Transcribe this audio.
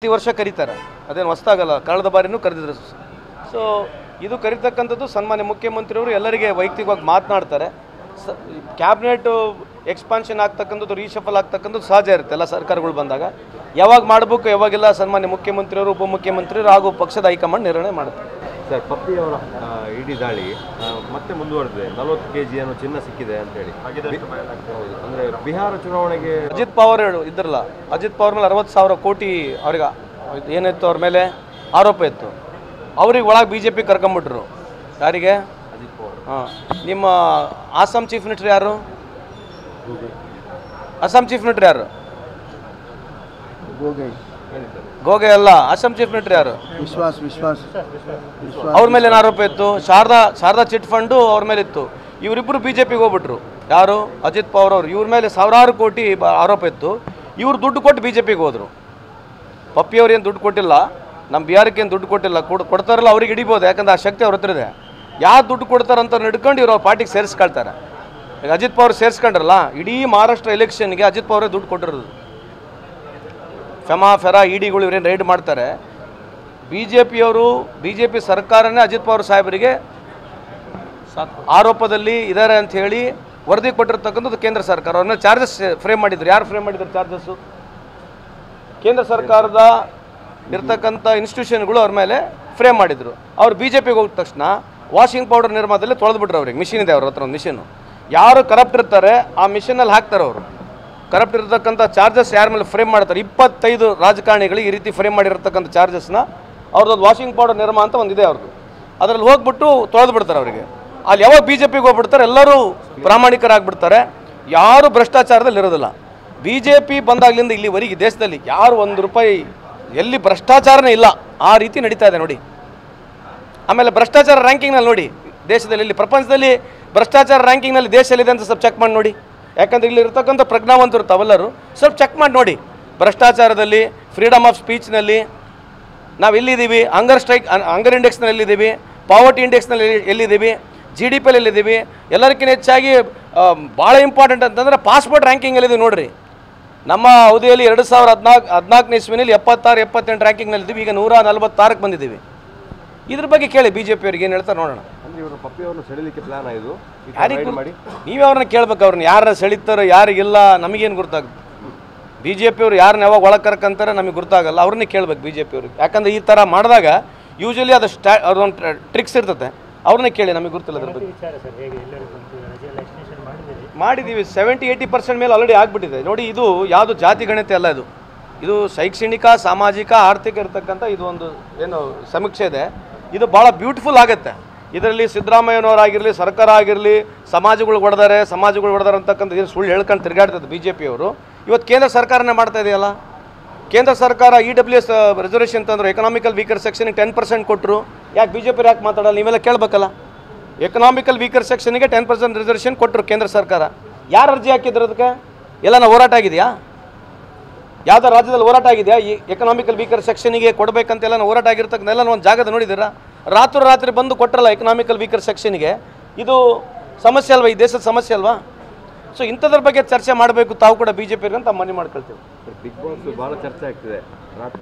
ಪ್ರತಿ ವರ್ಷ ಕರೀತಾರೆ, ಅದೇನು ಹೊಸದಾಗಲ್ಲ, ಕಳೆದ ಬಾರಿನೂ ಕರೆದಿದ್ರು. ಸೊ ಇದು ಕರಿತಕ್ಕಂಥದ್ದು ಸನ್ಮಾನ್ಯ ಮುಖ್ಯಮಂತ್ರಿಯವರು ಎಲ್ಲರಿಗೆ ವೈಯಕ್ತಿಕವಾಗಿ ಮಾತನಾಡ್ತಾರೆ. ಕ್ಯಾಬಿನೆಟ್ ಎಕ್ಸ್ಪಾನ್ಷನ್ ಆಗ್ತಕ್ಕಂಥದ್ದು, ರೀಶಫಲ್ ಆಗ್ತಕ್ಕಂಥದ್ದು ಸಹಜ ಇರುತ್ತೆ ಎಲ್ಲ ಸರ್ಕಾರಗಳು ಬಂದಾಗ. ಯಾವಾಗ ಮಾಡಬೇಕು ಯಾವಾಗೆಲ್ಲ ಸನ್ಮಾನ್ಯ ಮುಖ್ಯಮಂತ್ರಿಯವರು, ಉಪಮುಖ್ಯಮಂತ್ರಿಯವರು ಹಾಗೂ ಪಕ್ಷದ ಹೈಕಮಾಂಡ್ ನಿರ್ಣಯ ಮಾಡುತ್ತೆ. ಸರ್, ಪಪ್ಪಿಯವರ ಇಡೀ ದಾಳಿ ಮತ್ತೆ ಮುಂದುವರೆದಿದೆ. 40 kg ಏನೋ ಚಿನ್ನ ಸಿಕ್ಕಿದೆ ಅಂತೇಳಿ. ಅಂದರೆ ಬಿಹಾರ ಚುನಾವಣೆಗೆ ಅಜಿತ್ ಪವಾರ್ ಇದ್ರಲ್ಲ, ಅಜಿತ್ ಪವಾರ್ ಮೇಲೆ 60,000 ಕೋಟಿ ಅವ್ರಿಗೆ ಏನಿತ್ತು, ಅವ್ರ ಮೇಲೆ ಆರೋಪ ಇತ್ತು. ಅವ್ರಿಗೆ ಒಳಗೆ BJP ಕರ್ಕೊಂಬಿಟ್ರು. ಯಾರಿಗೆ? ಅಜಿತ್ ಪವಾರ್. ಹಾಂ, ನಿಮ್ಮ ಅಸ್ಸಾಂ ಚೀಫ್ ಮಿನಿಸ್ಟರ್ ಯಾರು? ಅಸ್ಸಾಂ ಚೀಫ್ ಮಿನಿಸ್ಟರ್ ಯಾರು? ಗೋಗೆ ಅಲ್ಲ, ಅಸ್ಸಾಂ ಚೀಫ್ ಮಿನಿಸ್ಟರ್ ಯಾರು? ವಿಶ್ವಾಸ್ ಅವ್ರ ಮೇಲೆ ಏನು ಆರೋಪ ಇತ್ತು? ಶಾರದಾ ಚಿಟ್ ಫಂಡು ಅವ್ರ ಮೇಲೆ ಇತ್ತು. ಇವರಿಬ್ಬರು BJPಗೆ ಹೋಗ್ಬಿಟ್ರು. ಯಾರು? ಅಜಿತ್ ಪವಾರ್ ಅವರು. ಇವ್ರ ಮೇಲೆ ಸಾವಿರಾರು ಕೋಟಿ ಆರೋಪ ಇತ್ತು. ಇವ್ರು ದುಡ್ಡು ಕೊಟ್ಟು BJPಗೆ ಹೋದರು. ಪಪ್ಪಿಯವ್ರು ಏನು ದುಡ್ಡು ಕೊಟ್ಟಿಲ್ಲ, ನಮ್ಮ ಬಿಹಾರಕ್ಕೆ ಏನು ದುಡ್ಡು ಕೊಟ್ಟಿಲ್ಲ. ಕೊಡ್ತಾರಲ್ಲ ಅವ್ರಿಗೆ ಹಿಡಿಬೋದು, ಯಾಕಂದ್ರೆ ಆ ಶಕ್ತಿ ಅವ್ರ ಹತ್ರ ಇದೆ. ಯಾರು ದುಡ್ಡು ಕೊಡ್ತಾರಂತ ಹಿಡ್ಕೊಂಡು ಇವ್ರು ಅವ್ರ ಪಾರ್ಟಿಗೆ ಸೇರಿಸ್ಕೊಳ್ತಾರೆ. ಈಗ ಅಜಿತ್ ಪವಾರ್ ಸೇರಿಸ್ಕೊಂಡ್ರಲ್ಲ, ಇಡೀ ಮಹಾರಾಷ್ಟ್ರ ಎಲೆಕ್ಷನ್ಗೆ ಅಜಿತ್ ಪವಾರೇ ದುಡ್ಡು ಕೊಟ್ಟಿರೋದು. ಫೆರಾ ಇಡಿಗಳು ಇವರೇನು ರೈಡ್ ಮಾಡ್ತಾರೆ. BJP ಸರ್ಕಾರನೇ ಅಜಿತ್ ಪವಾರ್ ಸಾಹೇಬರಿಗೆ ಆರೋಪದಲ್ಲಿ ಇದ್ದಾರೆ ಅಂತ ಹೇಳಿ ವರದಿ ಕೊಟ್ಟಿರ್ತಕ್ಕಂಥದ್ದು ಕೇಂದ್ರ ಸರ್ಕಾರ. ಅವ್ರ ಮೇಲೆ ಚಾರ್ಜಸ್ ಫ್ರೇಮ್ ಮಾಡಿದ್ರು. ಯಾರು ಫ್ರೇಮ್ ಮಾಡಿದ್ರು ಚಾರ್ಜಸ್ಸು? ಕೇಂದ್ರ ಸರ್ಕಾರದ ಇರ್ತಕ್ಕಂಥ ಇನ್ಸ್ಟಿಟ್ಯೂಷನ್ಗಳು ಅವ್ರ ಮೇಲೆ ಫ್ರೇಮ್ ಮಾಡಿದರು. ಅವ್ರು BJPಗೆ ಹೋಗಿದ ತಕ್ಷಣ ವಾಷಿಂಗ್ ಪೌಡರ್ ನಿರ್ಮಾಣದಲ್ಲಿ ತೊಳೆದ್ಬಿಟ್ರು. ಅವ್ರಿಗೆ ಮಿಷಿನ್ ಇದೆ, ಅವ್ರ ಹತ್ರ ಒಂದು ಮಿಷಿನು. ಯಾರು ಕರಪ್ಟ್ ಇರ್ತಾರೆ ಆ ಮಿಷನಲ್ಲಿ ಹಾಕ್ತಾರೆ ಅವರು. ಕರಪ್ಟ್ ಇರತಕ್ಕಂಥ ಚಾರ್ಜಸ್ ಯಾರ ಮೇಲೆ ಫ್ರೇಮ್ ಮಾಡ್ತಾರೆ, 25 ರಾಜಕಾರಣಿಗಳಿಗೆ ಈ ರೀತಿ ಫ್ರೇಮ್ ಮಾಡಿರ್ತಕ್ಕಂಥ ಚಾರ್ಜಸ್ನ ಅವ್ರದ್ದು ವಾಷಿಂಗ್ ಪೌಡರ್ ನಿರ್ಮಾ ಅಂತ ಒಂದಿದೆ ಅವ್ರದ್ದು. ಅದರಲ್ಲಿ ಹೋಗ್ಬಿಟ್ಟು ತೊಳೆದ್ಬಿಡ್ತಾರೆ ಅವರಿಗೆ. ಅಲ್ಲಿ ಯಾವಾಗ BJPಗೆ ಹೋಗ್ಬಿಡ್ತಾರೆ ಎಲ್ಲರೂ ಪ್ರಾಮಾಣಿಕರಾಗ್ಬಿಡ್ತಾರೆ, ಯಾರು ಭ್ರಷ್ಟಾಚಾರದಲ್ಲಿ ಇರೋದಿಲ್ಲ. BJP ಬಂದಾಗಲಿಂದ ಇಲ್ಲಿವರೆಗೆ ದೇಶದಲ್ಲಿ ಯಾರು ₹1 ಎಲ್ಲಿ ಭ್ರಷ್ಟಾಚಾರನೇ ಇಲ್ಲ, ಆ ರೀತಿ ನಡೀತಾ ಇದೆ ನೋಡಿ. ಆಮೇಲೆ ಭ್ರಷ್ಟಾಚಾರ ರ್ಯಾಂಕಿಂಗ್ನಲ್ಲಿ ನೋಡಿ, ದೇಶದಲ್ಲಿ ಇಲ್ಲಿ ಪ್ರಪಂಚದಲ್ಲಿ ಭ್ರಷ್ಟಾಚಾರ ರ್ಯಾಂಕಿಂಗ್ನಲ್ಲಿ ದೇಶದಲ್ಲಿದೆ ಅಂತ ಸ್ವಲ್ಪ ಚೆಕ್ ಮಾಡಿ ನೋಡಿ. ಯಾಕಂದರೆ ಇಲ್ಲಿ ಇರ್ತಕ್ಕಂಥ ಪ್ರಜ್ಞಾವಂತರು ತಾವೆಲ್ಲರೂ ಸ್ವಲ್ಪ ಚೆಕ್ ಮಾಡಿ ನೋಡಿ. ಭ್ರಷ್ಟಾಚಾರದಲ್ಲಿ, ಫ್ರೀಡಮ್ ಆಫ್ ಸ್ಪೀಚ್ನಲ್ಲಿ ನಾವು ಎಲ್ಲಿದ್ದೀವಿ, ಹಂಗರ್ ಇಂಡೆಕ್ಸ್ನಲ್ಲಿ ಎಲ್ಲಿದ್ದೀವಿ, ಪಾವರ್ಟಿ ಇಂಡೆಕ್ಸ್ನಲ್ಲಿ ಎಲ್ಲಿದ್ದೀವಿ, GDPಯಲ್ಲಿ ಎಲ್ಲಿದ್ದೀವಿ, ಎಲ್ಲರಿಗಿಂತ ಹೆಚ್ಚಾಗಿ ಭಾಳ ಇಂಪಾರ್ಟೆಂಟ್ ಅಂತಂದರೆ ಪಾಸ್ಪೋರ್ಟ್ ರ್ಯಾಂಕಿಂಗಲ್ಲಿದ್ದೀವಿ ನೋಡಿರಿ. ನಮ್ಮ ಅವಧಿಯಲ್ಲಿ 2014 ಇಸ್ವಿನಲ್ಲಿ 76-78 ರ್ಯಾಂಕಿಂಗ್ನಲ್ಲಿದ್ದೀವಿ. ಈಗ 146ಕ್ಕೆ ಬಂದಿದ್ದೀವಿ. ಇದ್ರ ಬಗ್ಗೆ ಕೇಳಿ BJP ಅವ್ರಿಗೆ ಏನು ಹೇಳ್ತಾರೆ ನೋಡೋಣ. ಅಂದರೆ ಇವರು ಪಪ್ಪಿಯವ್ರನ್ನ ಸೆಳಿಲಿಕ್ಕೆ ಪ್ಲಾನ್ ಆಯಿತು. ಯಾರಿಗೆ ಮಾಡಿ ನೀವೇ ಅವ್ರನ್ನ ಕೇಳ್ಬೇಕು. ಅವ್ರನ್ನ ಯಾರು ಸೆಳೀತಾರೋ ಯಾರಿಗಿಲ್ಲ ನಮಗೇನು ಗೊತ್ತಾಗುತ್ತೆ. BJP ಅವರು ಯಾರನ್ನ ಯಾವಾಗ ಒಳಗೆ ಕರ್ಕಂತಾರೆ ನಮಗೆ ಗೊತ್ತಾಗಲ್ಲ. ಅವ್ರನ್ನೇ ಕೇಳ್ಬೇಕು BJP ಅವ್ರಿಗೆ. ಯಾಕಂದರೆ ಈ ಥರ ಮಾಡಿದಾಗ ಯೂಶ್ವಲಿ ಅದು ಅವ್ರೊಂದು ಟ್ರಿಕ್ಸ್ ಇರ್ತದೆ, ಅವ್ರನ್ನೇ ಕೇಳಿ, ನಮಗೆ ಗೊತ್ತಿಲ್ಲ ಅದ್ರ ಬಗ್ಗೆ. ಮಾಡಿದ್ದೀವಿ. 70-80% ಮೇಲೆ ಆಲ್ರೆಡಿ ಆಗಿಬಿಟ್ಟಿದೆ ನೋಡಿ. ಇದು ಯಾವುದು ಜಾತಿ ಗಣತೆ ಅಲ್ಲ, ಇದು ಶೈಕ್ಷಣಿಕ, ಸಾಮಾಜಿಕ, ಆರ್ಥಿಕ ಇರತಕ್ಕಂಥ ಇದು ಒಂದು ಏನು ಸಮೀಕ್ಷೆ ಇದೆ. ಇದು ಭಾಳ ಬ್ಯೂಟಿಫುಲ್ ಆಗುತ್ತೆ. ಇದರಲ್ಲಿ ಸಿದ್ದರಾಮಯ್ಯನವರಾಗಿರಲಿ, ಸರ್ಕಾರ ಆಗಿರಲಿ, ಸಮಾಜಗಳು ಹೊಡೆದಾರೆ ಅಂತಕ್ಕಂಥ ಏನು ಸುಳ್ಳು ಹೇಳ್ಕೊಂಡು ತಿರುಗಾಡ್ತದೆ BJP ಅವರು. ಇವತ್ತು ಕೇಂದ್ರ ಸರ್ಕಾರನೇ ಮಾಡ್ತಾ ಇದೆಯಲ್ಲ. ಕೇಂದ್ರ ಸರ್ಕಾರ EWS ರಿಸರ್ವೇಷನ್ ತಂದರು, ಎಕನಾಮಿಕಲ್ ವೀಕರ್ ಸೆಕ್ಷನ್ಗೆ 10% ಕೊಟ್ಟರು. ಯಾಕೆ BJP ಯಾಕೆ ಮಾತಾಡಲ್ಲ? ನೀವೆಲ್ಲ ಕೇಳಬೇಕಲ್ಲ. ಎಕನಾಮಿಕಲ್ ವೀಕರ್ ಸೆಕ್ಷನ್ಗೆ 10% ರಿಸರ್ವೇಷನ್ ಕೊಟ್ಟರು ಕೇಂದ್ರ ಸರ್ಕಾರ. ಯಾರು ಅರ್ಜಿ ಹಾಕಿದ್ರು ಅದಕ್ಕೆ? ಎಲ್ಲ ಹೋರಾಟ ಆಗಿದೆಯಾ? ಯಾವುದೋ ರಾಜ್ಯದಲ್ಲಿ ಹೋರಾಟ ಆಗಿದೆಯಾ? ಈ ಎಕನಾಮಿಕಲ್ ವೀಕರ್ ಸೆಕ್ಷನಿಗೆ ಕೊಡಬೇಕಂತೆಲ್ಲ ಹೋರಾಟ ಆಗಿರ್ತಕ್ಕಂಥ ಎಲ್ಲ ಒಂದು ಜಾಗದ ನೋಡಿದ್ದೀರಾ? ರಾತ್ರಿ ಬಂದು ಕೊಟ್ಟರಲ್ಲ ಎಕನಾಮಿಕಲ್ ವೀಕರ್ ಸೆಕ್ಷನ್ಗೆ. ಇದು ಸಮಸ್ಯೆ ಅಲ್ವಾ, ಈ ದೇಶದ ಸಮಸ್ಯೆ ಅಲ್ವಾ? ಸೊ ಇಂಥದ್ರ ಬಗ್ಗೆ ಚರ್ಚೆ ಮಾಡಬೇಕು ತಾವು ಕೂಡ BJP ಅಂತ ಮನವಿ ಮಾಡ್ಕೊಳ್ತೀವಿ. ಬಿಗ್ ಬಾಸ್ ಭಾಳ ಚರ್ಚೆ ಆಗ್ತಿದೆ ರಾತ್ರಿ.